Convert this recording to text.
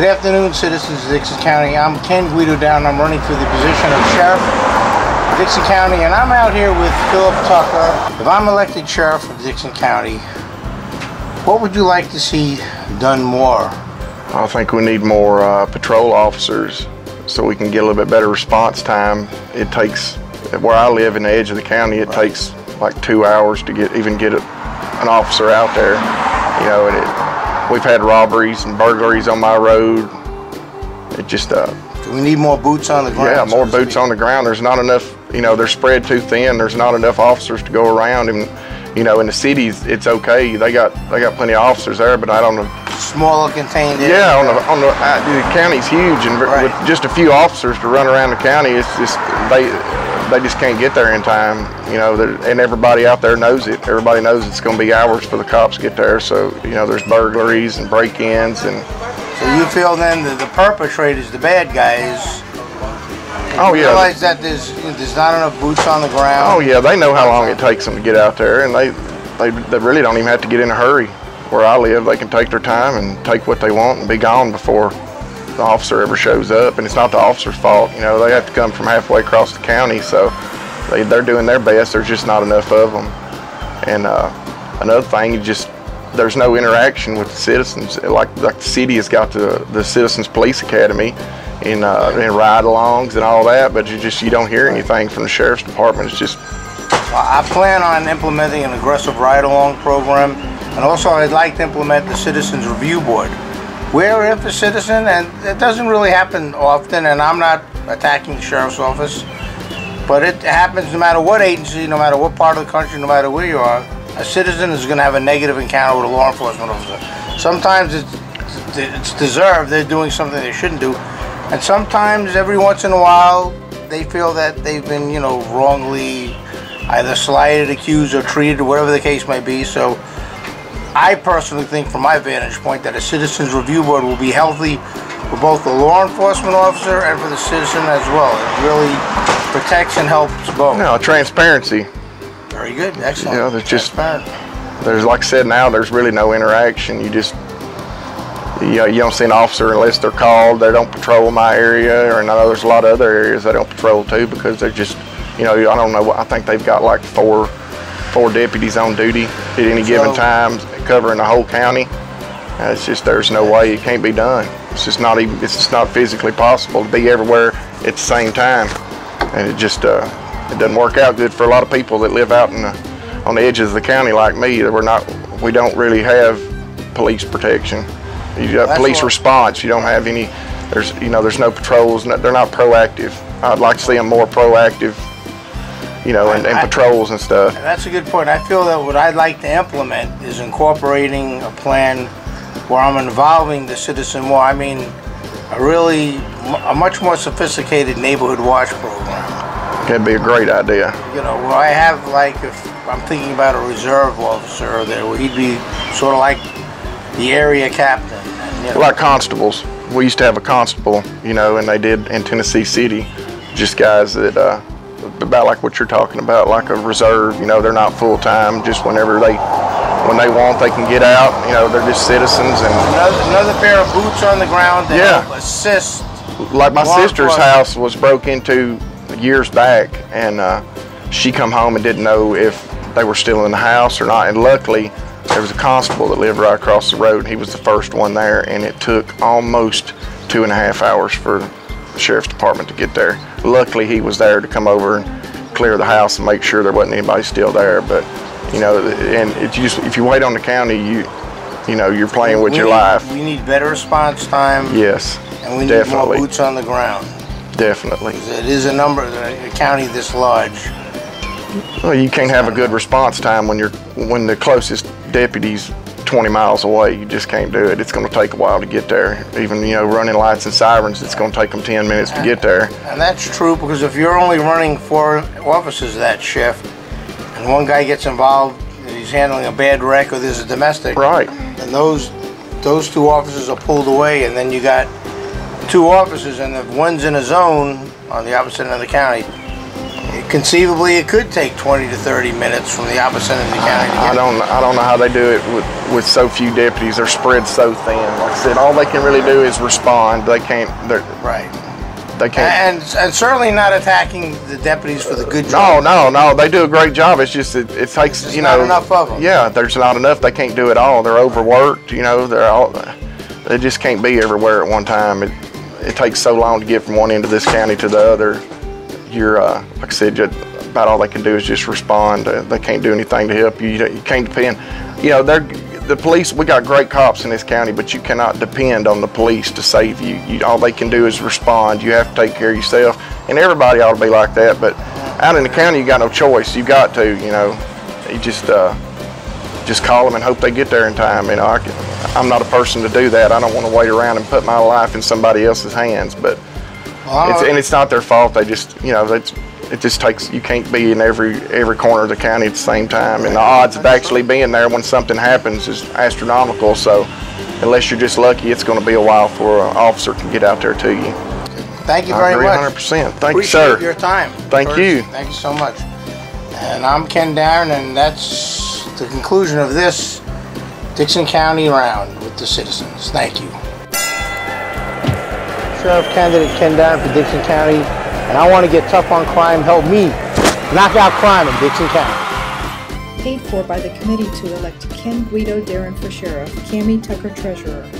Good afternoon, citizens of Dickson County. I'm Ken Daron. I'm running for the position of Sheriff of Dickson County, and I'm out here with Phillip. If I'm elected Sheriff of Dickson County, what would you like to see done more? I think we need more patrol officers so we can get a little bit better response time. It takes, where I live in the edge of the county, it takes like 2 hours to get an officer out there. You know, and we've had robberies and burglaries on my road. It just So we need more boots on the ground. Yeah, more boots on the ground. There's not enough, you know, they're spread too thin. There's not enough officers to go around. And you know, in the cities, it's okay. They got plenty of officers there, but I don't know. Smaller contained area. Yeah, the county's huge, and with just a few officers to run around the county, it's just they just can't get there in time. You know, and everybody out there knows it. Everybody knows it's going to be hours for the cops to get there. So you know, there's burglaries and break-ins, and so you feel then that the perpetrators, the bad guys. Oh yeah. Realize that there's not enough boots on the ground. Oh yeah, they know how long it takes them to get out there, and they really don't even have to get in a hurry. Where I live, they can take their time and take what they want and be gone before the officer ever shows up. And it's not the officer's fault. You know, they have to come from halfway across the county, so they're doing their best. There's just not enough of them. And another thing, there's no interaction with the citizens. Like the city has got the Citizens Police Academy and ride-alongs and all that, but you don't hear anything from the Sheriff's Department. It's just. Well, I plan on implementing an aggressive ride-along program, and also I'd like to implement the Citizens Review Board. We're if a citizen, and it doesn't really happen often, and I'm not attacking the Sheriff's Office, but it happens no matter what agency, no matter what part of the country, no matter where you are, a citizen is going to have a negative encounter with a law enforcement officer. Sometimes it's deserved, they're doing something they shouldn't do, and sometimes every once in a while they feel that they've been, you know, wrongly either slighted, accused, or treated, or whatever the case may be. So I personally think, from my vantage point, that a Citizens Review Board will be healthy for both the law enforcement officer and for the citizen as well. It really protects and helps both. No, transparency. Very good, excellent. You know, there's like I said, now there's really no interaction. You don't see an officer unless they're called. They don't patrol my area, or I know there's a lot of other areas they don't patrol too, because they're just, you know, I don't know, I think they've got like four deputies on duty at any given time covering the whole county. It's just, there's no way, it can't be done. It's just not physically possible to be everywhere at the same time. And it just, it doesn't work out good for a lot of people that live out on the edges of the county like me. We don't really have police protection. You got police response. You don't have any. There's no patrols. They're not proactive. I'd like to see them more proactive. You know, and patrols and stuff. That's a good point. I feel that what I'd like to implement is incorporating a plan where I'm involving the citizen more. I mean, a much more sophisticated neighborhood watch program. That'd be a great idea. You know, where I have, like, if I'm thinking about a reserve officer there, where he'd be sort of like the area captain. And, you know, like constables. We used to have a constable, you know, and they did in Tennessee City. Just guys that, about like what you're talking about, like a reserve, you know, they're not full-time, just when they want, they can get out, you know, they're just citizens. And another pair of boots on the ground to help assist. Like my sister's house was broke into years back, and she come home and didn't know if they were still in the house or not, and luckily there was a constable that lived right across the road. He was the first one there, and it took almost 2.5 hours for the Sheriff's Department to get there. Luckily, he was there to come over and clear the house and make sure there wasn't anybody still there. But you know, and if you wait on the county, you know, you're playing with your life. We need better response time. Yes, and we need more boots on the ground. Definitely. It is a county this large. Well, you can't have a good response time when the closest deputy's 20 miles away. You just can't do it. It's going to take a while to get there. Even, you know, running lights and sirens, it's going to take them 10 minutes to get there. And that's true, because if you're only running 4 officers that shift, and one guy gets involved, he's handling a bad wreck, or there's a domestic. Right. And those 2 officers are pulled away, and then you got 2 officers, and if one's in a zone on the opposite end of the county, conceivably it could take 20 to 30 minutes from the opposite end of the county to get. I don't know how they do it with so few deputies. They're spread so thin. Like I said, all they can really do is respond. They can't. Right. They can't. And certainly not attacking the deputies for the good job. No. They do a great job. It's just it takes There's not enough of them. Yeah, there's not enough. They can't do it all. They're overworked. You know, they just can't be everywhere at one time. It takes so long to get from one end of this county to the other. You're like I said, about all they can do is just respond. They can't do anything to help you. You can't depend. You know, the police. We got great cops in this county, but you cannot depend on the police to save you. All they can do is respond. You have to take care of yourself, and everybody ought to be like that. But out in the county, you got no choice. You got to. You know, you just call them and hope they get there in time. You know, I'm not a person to do that. I don't want to wait around and put my life in somebody else's hands. But it's not their fault. They just, you know, it just takes. You can't be in every corner of the county at the same time, and the odds of actually being there when something happens is astronomical. So, unless you're just lucky, it's going to be a while before an officer can get out there to you. Thank you very much. 100%. Thank you, sir. Appreciate your time. Thank you. Thank you so much. And I'm Ken Daron, and that's the conclusion of this Dickson County round with the citizens. Thank you. Sheriff candidate Ken Daron for Dickson County, and I want to get tough on crime. Help me knock out crime in Dickson County. Paid for by the committee to elect Ken Daron for sheriff, Cammie Tucker treasurer.